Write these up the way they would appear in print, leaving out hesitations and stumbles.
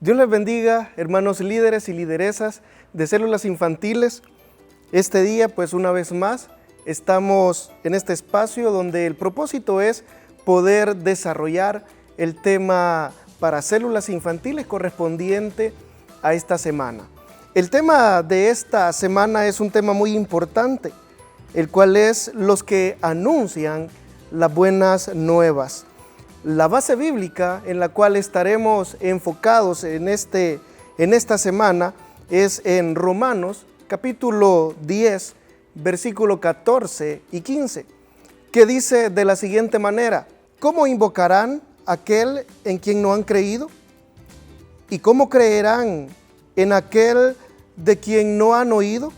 Dios les bendiga, hermanos líderes y lideresas de células infantiles. Este día, pues una vez más, estamos en este espacio donde el propósito es poder desarrollar el tema para células infantiles correspondiente a esta semana. El tema de esta semana es un tema muy importante, el cual es los que anuncian las buenas nuevas. La base bíblica en la cual estaremos enfocados en esta semana es en Romanos capítulo 10, versículo 14 y 15, que dice de la siguiente manera: ¿cómo invocarán a aquel en quien no han creído? ¿Y cómo creerán en aquel de quien no han oído?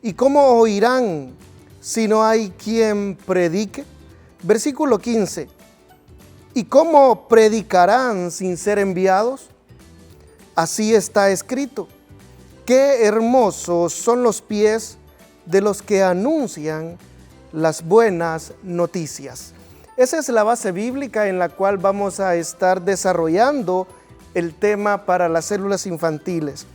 ¿Y cómo oirán si no hay quien predique? Versículo 15. ¿Y cómo predicarán sin ser enviados? Así está escrito: qué hermosos son los pies de los que anuncian las buenas noticias. Esa es la base bíblica en la cual vamos a estar desarrollando el tema para las células infantiles.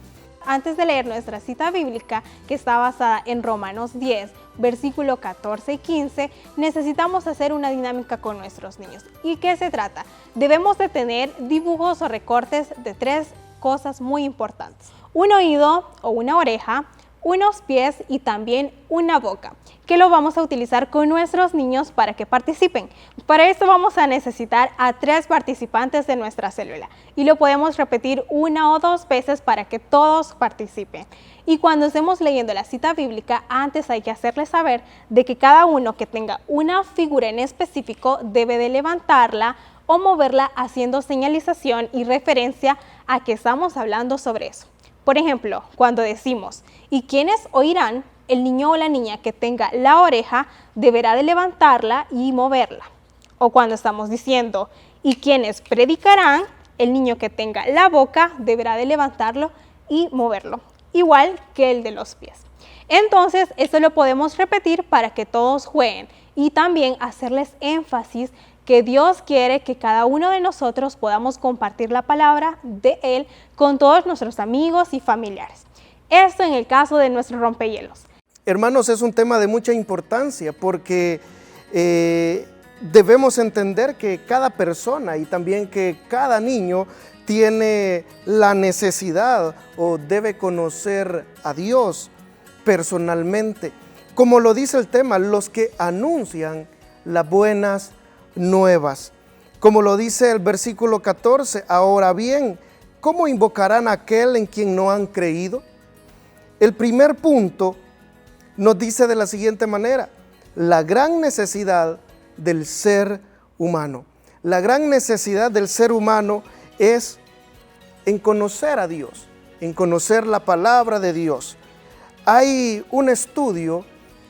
Antes de leer nuestra cita bíblica, que está basada en Romanos 10, versículo 14 y 15, necesitamos hacer una dinámica con nuestros niños. ¿Y qué se trata? Debemos de tener dibujos o recortes de 3 cosas muy importantes: un oído o una oreja, unos pies y también una boca, que lo vamos a utilizar con nuestros niños para que participen. Para esto vamos a necesitar a 3 participantes de nuestra célula y lo podemos repetir 1 o 2 veces para que todos participen. Y cuando estemos leyendo la cita bíblica, antes hay que hacerles saber de que cada uno que tenga una figura en específico debe de levantarla o moverla haciendo señalización y referencia a que estamos hablando sobre eso. Por ejemplo, cuando decimos ¿y quiénes oirán?, el niño o la niña que tenga la oreja deberá de levantarla y moverla. O cuando estamos diciendo ¿y quiénes predicarán?, el niño que tenga la boca deberá de levantarlo y moverlo, igual que el de los pies. Entonces, esto lo podemos repetir para que todos jueguen y también hacerles énfasis que Dios quiere que cada uno de nosotros podamos compartir la palabra de Él con todos nuestros amigos y familiares. Esto en el caso de nuestro rompehielos. Hermanos, es un tema de mucha importancia porque debemos entender que cada persona y también que cada niño tiene la necesidad o debe conocer a Dios personalmente. Como lo dice el tema, los que anuncian las buenas nuevas. Como lo dice el versículo 14, ahora bien, ¿cómo invocarán a aquel en quien no han creído? El primer punto nos dice de la siguiente manera: la gran necesidad del ser humano. La gran necesidad del ser humano es en conocer a Dios, en conocer la palabra de Dios. Hay un estudio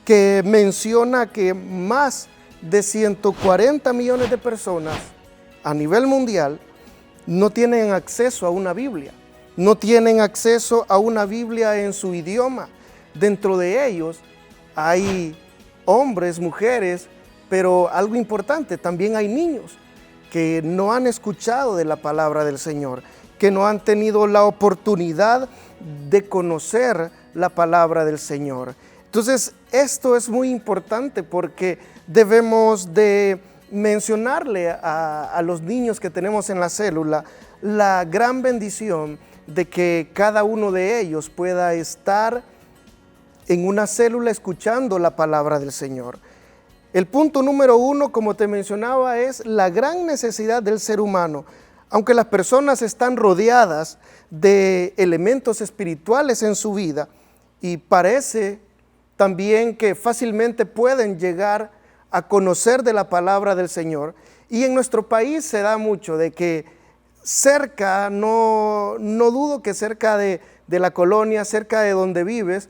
que menciona que más de 140 millones de personas a nivel mundial no tienen acceso a una Biblia, no tienen acceso a una Biblia en su idioma. Dentro de ellos hay hombres, mujeres, pero algo importante, también hay niños que no han escuchado de la palabra del Señor, que no han tenido la oportunidad de conocer la palabra del Señor. Entonces, esto es muy importante porque debemos de mencionarle a los niños que tenemos en la célula la gran bendición de que cada uno de ellos pueda estar en una célula escuchando la palabra del Señor. El punto número 1, como te mencionaba, es la gran necesidad del ser humano. Aunque las personas están rodeadas de elementos espirituales en su vida y parece también que fácilmente pueden llegar a conocer de la palabra del Señor, y en nuestro país se da mucho de que cerca, no dudo que cerca de la colonia, cerca de donde vives,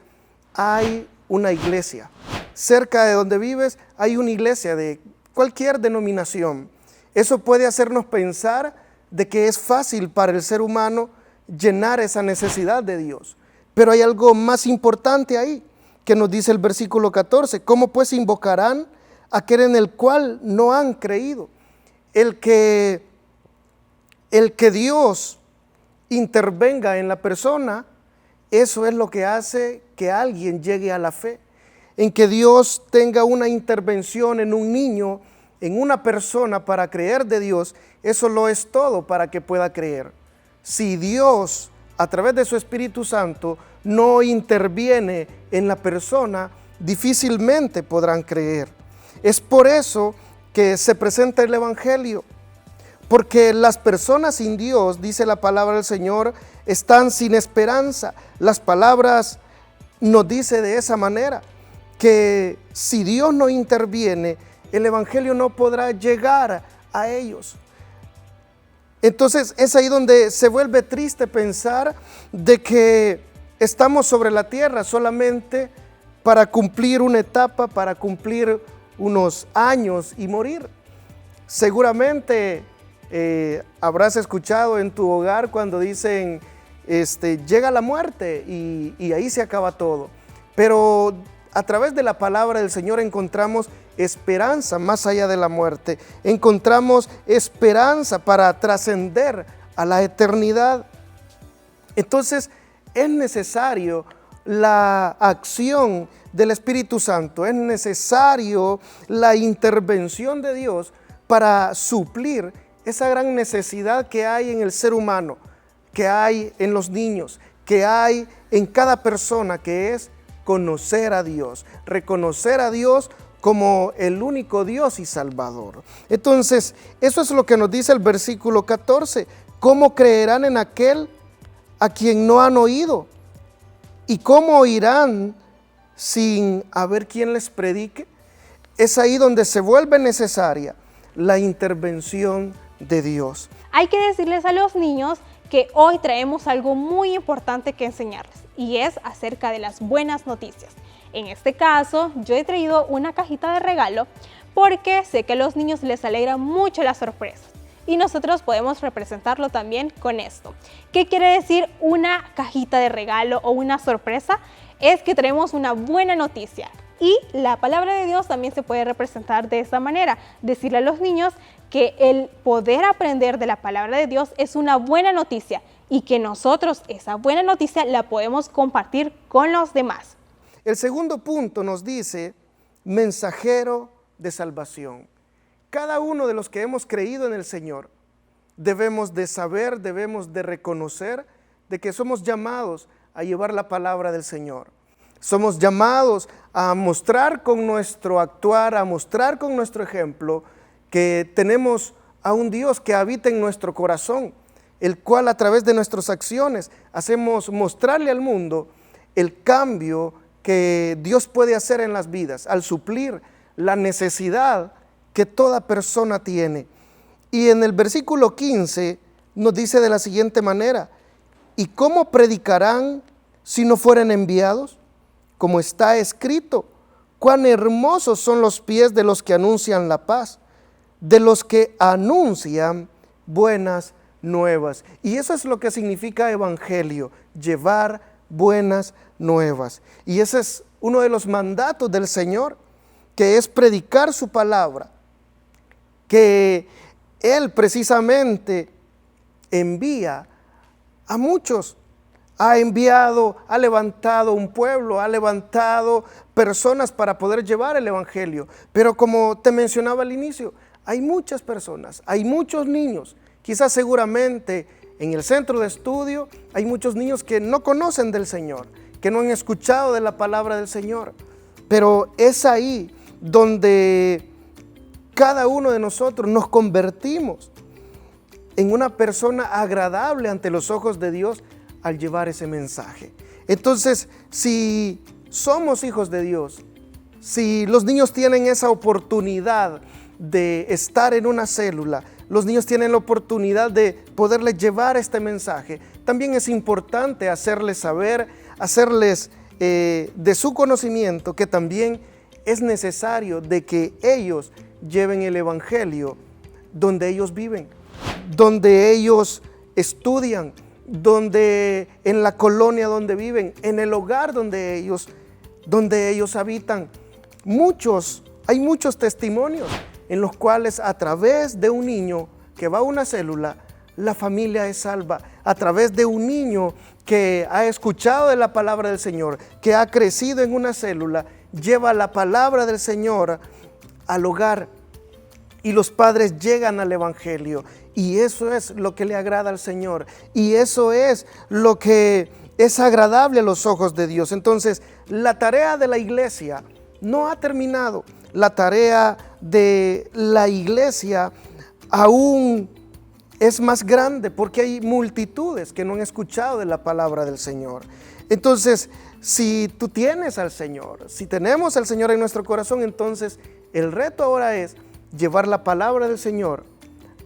hay una iglesia. Cerca de donde vives hay una iglesia de cualquier denominación. Eso puede hacernos pensar de que es fácil para el ser humano llenar esa necesidad de Dios. Pero hay algo más importante ahí, que nos dice el versículo 14. ¿Cómo pues invocarán a aquel en el cual no han creído? El que Dios intervenga en la persona, eso es lo que hace que alguien llegue a la fe. En que Dios tenga una intervención en un niño, en una persona para creer de Dios, eso lo es todo para que pueda creer. Si Dios, a través de su Espíritu Santo, no interviene en la persona, difícilmente podrán creer. Es por eso que se presenta el Evangelio, porque las personas sin Dios, dice la palabra del Señor, están sin esperanza. Las palabras nos dice de esa manera, que si Dios no interviene, el Evangelio no podrá llegar a ellos. Entonces es ahí donde se vuelve triste pensar de que estamos sobre la tierra solamente para cumplir una etapa, para cumplir unos años y morir. Seguramente habrás escuchado en tu hogar cuando dicen, llega la muerte y ahí se acaba todo. Pero a través de la palabra del Señor encontramos esperanza más allá de la muerte. Encontramos esperanza para trascender a la eternidad. Entonces es necesario la acción del Espíritu Santo, es necesario la intervención de Dios para suplir esa gran necesidad que hay en el ser humano, que hay en los niños, que hay en cada persona, que es conocer a Dios, reconocer a Dios como el único Dios y Salvador. Entonces, eso es lo que nos dice el versículo 14. ¿Cómo creerán en aquel a quien no han oído? ¿Y cómo oirán sin haber quien les predique? Es ahí donde se vuelve necesaria la intervención de Dios. Hay que decirles a los niños que hoy traemos algo muy importante que enseñarles, y es acerca de las buenas noticias. En este caso, yo he traído una cajita de regalo porque sé que a los niños les alegra mucho las sorpresas y nosotros podemos representarlo también con esto. ¿Qué quiere decir una cajita de regalo o una sorpresa? Es que traemos una buena noticia. Y la palabra de Dios también se puede representar de esta manera, decirle a los niños que el poder aprender de la palabra de Dios es una buena noticia y que nosotros esa buena noticia la podemos compartir con los demás. El segundo punto nos dice, mensajero de salvación. Cada uno de los que hemos creído en el Señor debemos de saber, debemos de reconocer de que somos llamados a llevar la palabra del Señor. Somos llamados a mostrar con nuestro actuar, a mostrar con nuestro ejemplo que tenemos a un Dios que habita en nuestro corazón, el cual a través de nuestras acciones hacemos mostrarle al mundo el cambio que Dios puede hacer en las vidas al suplir la necesidad que toda persona tiene. Y en el versículo 15 nos dice de la siguiente manera, ¿y cómo predicarán si no fueren enviados? Como está escrito, cuán hermosos son los pies de los que anuncian la paz, de los que anuncian buenas nuevas. Y eso es lo que significa evangelio, llevar buenas nuevas. Y ese es uno de los mandatos del Señor, que es predicar su palabra, que Él precisamente envía a muchos. Ha enviado, ha levantado un pueblo, ha levantado personas para poder llevar el evangelio. Pero como te mencionaba al inicio, hay muchas personas, hay muchos niños, quizás seguramente en el centro de estudio hay muchos niños que no conocen del Señor, que no han escuchado de la palabra del Señor. Pero es ahí donde cada uno de nosotros nos convertimos en una persona agradable ante los ojos de Dios al llevar ese mensaje. Entonces, si somos hijos de Dios, si los niños tienen esa oportunidad de estar en una célula, los niños tienen la oportunidad de poderles llevar este mensaje, también es importante hacerles saber, hacerles de su conocimiento que también es necesario de que ellos lleven el evangelio donde ellos viven, donde ellos estudian, donde en la colonia donde viven, en el hogar donde ellos habitan. Hay muchos testimonios en los cuales a través de un niño que va a una célula, la familia es salva a través de un niño que ha escuchado de la palabra del Señor, que ha crecido en una célula, lleva la palabra del Señor al hogar y los padres llegan al Evangelio. Y eso es lo que le agrada al Señor. Y eso es lo que es agradable a los ojos de Dios. Entonces, la tarea de la iglesia no ha terminado. La tarea de la iglesia aún es más grande porque hay multitudes que no han escuchado de la palabra del Señor. Entonces, si tú tienes al Señor, si tenemos al Señor en nuestro corazón, entonces el reto ahora es llevar la palabra del Señor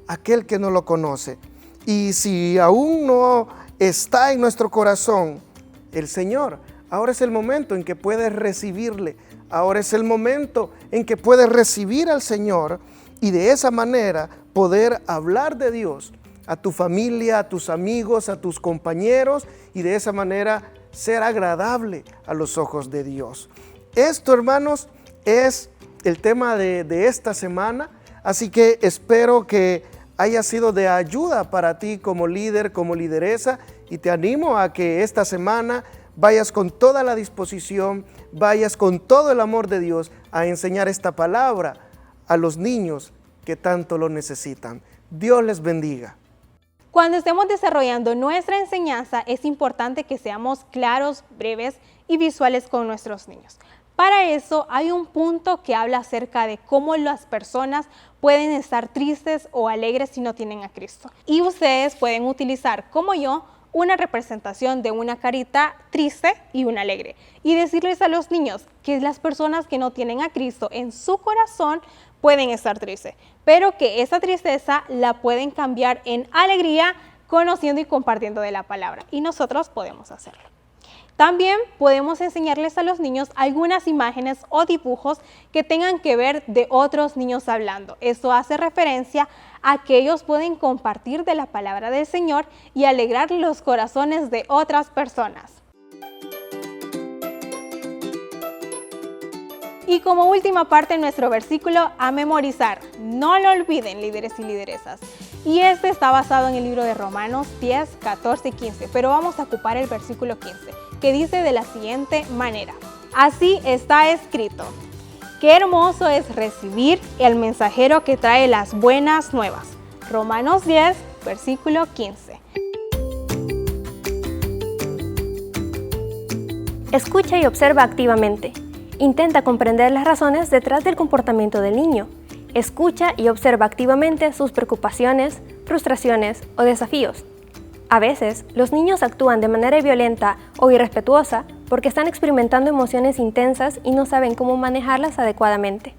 a aquel que no lo conoce. Y si aún no está en nuestro corazón el Señor, ahora es el momento en que puedes recibirle. Ahora es el momento en que puedes recibir al Señor y de esa manera poder hablar de Dios a tu familia, a tus amigos, a tus compañeros y de esa manera ser agradable a los ojos de Dios. Esto, hermanos, es el tema de esta semana, así que espero que haya sido de ayuda para ti como líder, como lideresa, y te animo a que esta semana vayas con toda la disposición, vayas con todo el amor de Dios a enseñar esta palabra a los niños que tanto lo necesitan. Dios les bendiga. Cuando estemos desarrollando nuestra enseñanza, es importante que seamos claros, breves y visuales con nuestros niños. Para eso hay un punto que habla acerca de cómo las personas pueden estar tristes o alegres si no tienen a Cristo. Y ustedes pueden utilizar, como yo, una representación de una carita triste y una alegre. Y decirles a los niños que las personas que no tienen a Cristo en su corazón pueden estar tristes, pero que esa tristeza la pueden cambiar en alegría conociendo y compartiendo de la palabra. Y nosotros podemos hacerlo. También podemos enseñarles a los niños algunas imágenes o dibujos que tengan que ver de otros niños hablando. Eso hace referencia a que ellos pueden compartir de la palabra del Señor y alegrar los corazones de otras personas. Y como última parte de nuestro versículo a memorizar, no lo olviden, líderes y lideresas. Y este está basado en el libro de Romanos 10, 14 y 15, pero vamos a ocupar el versículo 15, que dice de la siguiente manera: así está escrito, qué hermoso es recibir el mensajero que trae las buenas nuevas. Romanos 10, versículo 15. Escucha y observa activamente. Intenta comprender las razones detrás del comportamiento del niño. Escucha y observa activamente sus preocupaciones, frustraciones o desafíos. A veces, los niños actúan de manera violenta o irrespetuosa porque están experimentando emociones intensas y no saben cómo manejarlas adecuadamente.